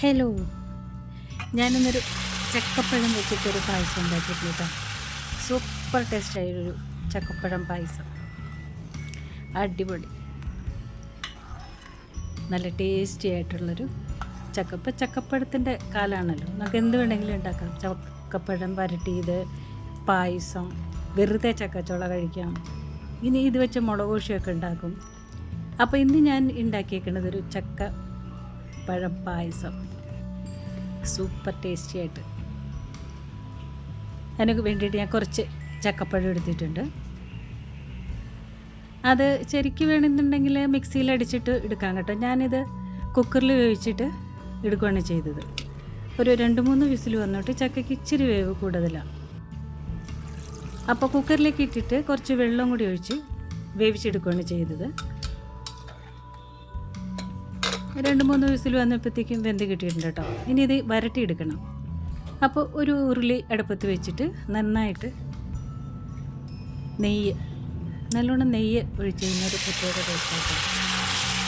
Hello, ഞാനിന്നൊരു ചക്കപ്പഴം വെച്ചിട്ടൊരു പായസം ഉണ്ടാക്കിയിട്ടുണ്ട് കേട്ടോ. സൂപ്പർ ടേസ്റ്റായൊരു ചക്കപ്പഴം പായസം, അടിപൊളി, നല്ല ടേസ്റ്റി ആയിട്ടുള്ളൊരു ചക്കപ്പഴത്തിൻ്റെ കാലമാണല്ലോ. നമുക്ക് എന്ത് വേണമെങ്കിലും ഉണ്ടാക്കാം. ചക്കപ്പഴം വരട്ടിയത്, പായസം, വെറുതെ ചക്കച്ചോള കഴിക്കാം. ഇനി ഇത് വെച്ച് മുളക് പൊടിയൊക്കെ ഉണ്ടാക്കും. അപ്പോൾ ഇന്ന് ഞാൻ ഉണ്ടാക്കിയേക്കുന്നത് ഒരു ചക്കപ്പഴം പായസം, സൂപ്പർ ടേസ്റ്റി ആയിട്ട്. അതിനൊക്കെ വേണ്ടിയിട്ട് ഞാൻ കുറച്ച് ചക്കപ്പഴം എടുത്തിട്ടുണ്ട്. അത് ശരിക്കും വേണമെന്നുണ്ടെങ്കിൽ മിക്സിയിൽ അടിച്ചിട്ട് എടുക്കാം കേട്ടോ. ഞാനിത് കുക്കറിൽ വേവിച്ചിട്ട് എടുക്കുകയാണ് ചെയ്തത്. ഒരു 2-3 വിസിൽ വന്നിട്ട് ചക്കയ്ക്ക് ഇച്ചിരി വേവ് കൂടുതലാണ്. അപ്പോൾ കുക്കറിലേക്ക് ഇട്ടിട്ട് കുറച്ച് വെള്ളം കൂടി ഒഴിച്ച് വേവിച്ചെടുക്കുകയാണ് ചെയ്തത്. 2-3 വിസിൽ വന്നപ്പോഴത്തേക്കും വെന്ത് കിട്ടിയിട്ടുണ്ട് കേട്ടോ. ഇനി ഇത് വരട്ടിയെടുക്കണം. അപ്പോൾ ഒരു ഉരുളി അടുപ്പത്ത് വെച്ചിട്ട് നന്നായിട്ട് നല്ലോണം നെയ്യ് ഒഴിച്ച് കഴിഞ്ഞൊരു പ്രത്യേക ടേസ്റ്റായിട്ട്.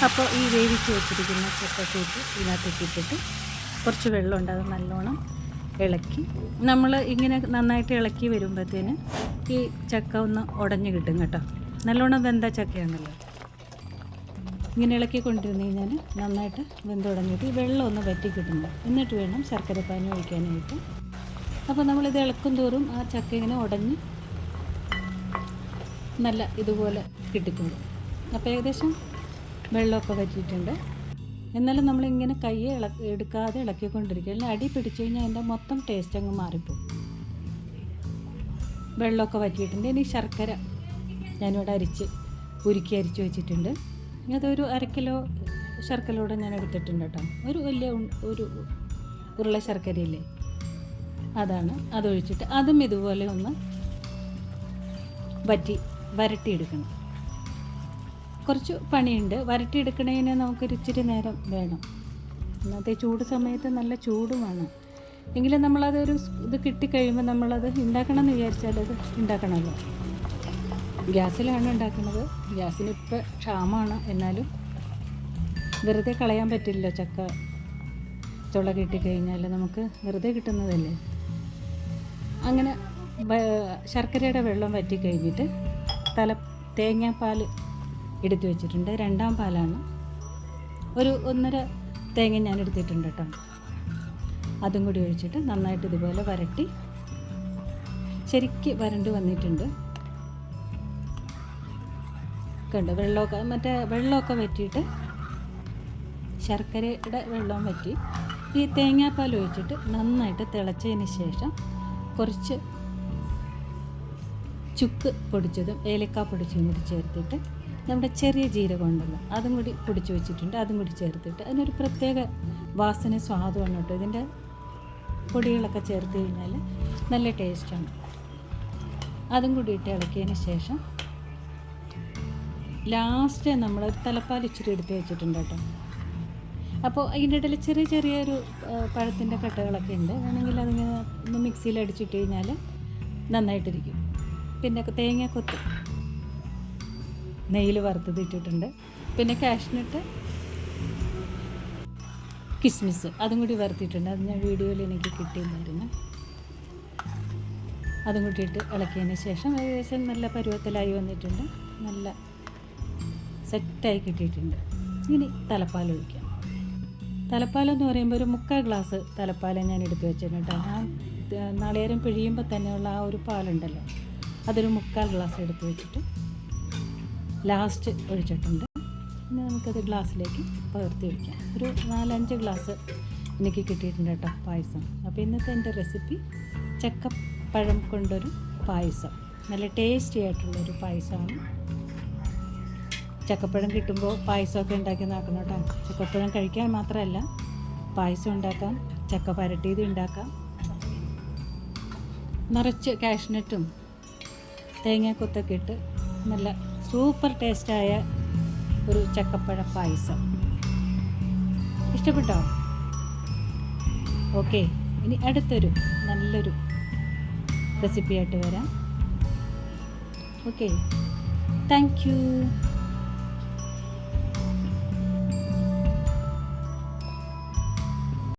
അപ്പോൾ ഈ വേവിച്ച് വെച്ചിരിക്കുന്ന ചക്കക്കൂട്ട് ഇതിനകത്തേക്ക് ഇട്ടിട്ട് കുറച്ച് വെള്ളം ഉണ്ട്, അത് നല്ലോണം ഇളക്കി നമ്മൾ ഇങ്ങനെ നന്നായിട്ട് ഇളക്കി വരുമ്പോഴത്തേന് ഈ ചക്ക ഒന്ന് ഉടഞ്ഞ് കിട്ടും കേട്ടോ. നല്ലോണം വെന്ത ചക്കയാണല്ലോ. ഇങ്ങനെ ഇളക്കി കൊണ്ടിരുന്ന് കഴിഞ്ഞാൽ നന്നായിട്ട് വെന്തുടങ്ങിയിട്ട് ഈ വെള്ളം ഒന്ന് വറ്റി കിട്ടുന്നു. എന്നിട്ട് വേണം ശർക്കര പാനി ഒഴിക്കാനായിട്ട്. അപ്പോൾ നമ്മളിത് ഇളക്കും തോറും ആ ചക്ക ഇങ്ങനെ ഉടഞ്ഞ് നല്ല ഇതുപോലെ കിട്ടിക്കൊള്ളും. അപ്പോൾ ഏകദേശം വെള്ളമൊക്കെ വറ്റിയിട്ടുണ്ട്. എന്നാലും നമ്മളിങ്ങനെ കയ്യെ എടുക്കാതെ ഇളക്കിക്കൊണ്ടിരിക്കുക. അല്ലെങ്കിൽ അടി പിടിച്ചു കഴിഞ്ഞാൽ അതിൻ്റെ മൊത്തം ടേസ്റ്റ് അങ്ങ് മാറിപ്പോകും. വെള്ളമൊക്കെ വറ്റിയിട്ടുണ്ട്. ഇനി ശർക്കര ഞാനിവിടെ ഉരുക്കി അരിച്ച് വെച്ചിട്ടുണ്ട്. അതൊരു 1/2 കിലോ ശർക്കരയോടെ ഞാൻ എടുത്തിട്ടുണ്ട് കേട്ടോ. ഒരു വലിയ ഒരു ഉരുള ശർക്കരയില്ലേ, അതാണ്. അതൊഴിച്ചിട്ട് അതും ഇതുപോലെ ഒന്ന് വരട്ടിയെടുക്കണം. കുറച്ച് പണിയുണ്ട്. വരട്ടിയെടുക്കണതിന് നമുക്കൊരു ഇച്ചിരി നേരം വേണം. ഇന്നത്തെ ചൂട് സമയത്ത് നല്ല ചൂടുമാണ്. എങ്കിലും നമ്മളതൊരു ഇത് കിട്ടിക്കഴിയുമ്പോൾ നമ്മളത് ഉണ്ടാക്കണം എന്ന് വിചാരിച്ചാൽ അത് ഉണ്ടാക്കണമല്ലോ. ഗ്യാസിലാണ് ഉണ്ടാക്കുന്നത്. ഗ്യാസിന് ഇപ്പോൾ ക്ഷാമമാണ്. എന്നാലും വെറുതെ കളയാൻ പറ്റില്ല. ചക്ക ചുള കിട്ടിക്കഴിഞ്ഞാൽ നമുക്ക് വെറുതെ കിട്ടുന്നതല്ലേ. അങ്ങനെ ശർക്കരയുടെ വെള്ളം വറ്റി കഴിഞ്ഞിട്ട് തേങ്ങാപ്പാൽ എടുത്തു വെച്ചിട്ടുണ്ട്. 2ാം പാലാണ്. ഒരു 1.5 തേങ്ങ ഞാൻ എടുത്തിട്ടുണ്ട് കേട്ടോ. അതും കൂടി ഒഴിച്ചിട്ട് നന്നായിട്ട് ഇതുപോലെ വരട്ടി ശരിക്ക് വരണ്ട് വന്നിട്ടുണ്ട് കണ്ടോ. വെള്ളമൊക്കെ വറ്റിയിട്ട് ശർക്കരയുടെ വെള്ളം വറ്റി ഈ തേങ്ങാപ്പാൽ ഒഴിച്ചിട്ട് നന്നായിട്ട് തിളച്ചതിന് ശേഷം കുറച്ച് ചുക്ക് പൊടിച്ചതും ഏലക്ക പൊടിച്ചതും കൂടി ചേർത്തിട്ട് നമ്മുടെ ചെറിയ ജീരകം ഉണ്ടല്ലോ അതും കൂടി പൊടിച്ച് വെച്ചിട്ടുണ്ട്. അതും കൂടി ചേർത്തിട്ട് അതിനൊരു പ്രത്യേക വാസന സ്വാദുമാണ് കേട്ടോ. ഇതിൻ്റെ പൊടികളൊക്കെ ചേർത്ത് കഴിഞ്ഞാൽ നല്ല ടേസ്റ്റാണ്. അതും കൂടി ഇട്ട് ഇളക്കിയതിന് ശേഷം ലാസ്റ്റ് നമ്മളൊരു തലപ്പാൽ ഇച്ചിരി എടുത്ത് വെച്ചിട്ടുണ്ട് കേട്ടോ. അപ്പോൾ അതിൻ്റെ ഇടയിൽ ചെറിയൊരു പഴത്തിൻ്റെ കട്ടകളൊക്കെ ഉണ്ട്. വേണമെങ്കിൽ അതിങ്ങനെ ഒന്ന് മിക്സിയിൽ അടിച്ചിട്ട് കഴിഞ്ഞാൽ നന്നായിട്ടിരിക്കും. പിന്നെ തേങ്ങാക്കൊത്ത് നെയ്യിൽ വറുത്തത് ഇട്ടിട്ടുണ്ട്. പിന്നെ കാഷ്നട്ട്, കിസ്മിസ് അതും കൂടി വറുത്തിട്ടുണ്ട്. അത് ഞാൻ വീഡിയോയിൽ എനിക്ക് കിട്ടിയിട്ടുണ്ടായിരുന്നു. അതും കൂട്ടിയിട്ട് ഇളക്കിയതിന് ശേഷം ഏകദേശം നല്ല പരുവത്തിലായി വന്നിട്ടുണ്ട്. നല്ല സെറ്റായി കിട്ടിയിട്ടുണ്ട്. ഇനി തലപ്പാൽ ഒഴിക്കാം. തലപ്പാലെന്ന് പറയുമ്പോൾ ഒരു 3/4 ഗ്ലാസ് തലപ്പാൽ ഞാൻ എടുത്ത് വെച്ചിട്ടുണ്ട്. ആ നാളികേരം പിഴിയുമ്പോൾ തന്നെയുള്ള ആ ഒരു പാലുണ്ടല്ലോ, അതൊരു 3/4 ഗ്ലാസ് എടുത്ത് വെച്ചിട്ട് ലാസ്റ്റ് ഒഴിച്ചിട്ടുണ്ട്. ഇനി നമുക്കത് ഗ്ലാസ്സിലേക്ക് പകർത്തി വയ്ക്കാം. ഒരു 4-5 ഗ്ലാസ് എനിക്ക് കിട്ടിയിട്ടുണ്ട് കേട്ടോ പായസം. അപ്പോൾ ഇന്നത്തെ എൻ്റെ റെസിപ്പി ചക്കപ്പഴം കൊണ്ടൊരു പായസം. നല്ല ടേസ്റ്റി ആയിട്ടുള്ളൊരു പായസമാണ്. ചക്കപ്പഴം കിട്ടുമ്പോൾ പായസമൊക്കെ ഉണ്ടാക്കി നോക്കണം കേട്ടോ. ചക്കപ്പഴം കഴിക്കാൻ മാത്രമല്ല, പായസം ഉണ്ടാക്കാം, ചക്ക പരട്ടിയത് ഉണ്ടാക്കാം. നിറച്ച് കാഷ്നട്ടും തേങ്ങാക്കൊത്തൊക്കെ ഇട്ട് നല്ല സൂപ്പർ ടേസ്റ്റായ ഒരു ചക്കപ്പഴ പായസം. ഇഷ്ടപ്പെട്ടോ? ഓക്കെ, ഇനി അടുത്തൊരു നല്ലൊരു റെസിപ്പിയായിട്ട് വരാം. Okay, thank you.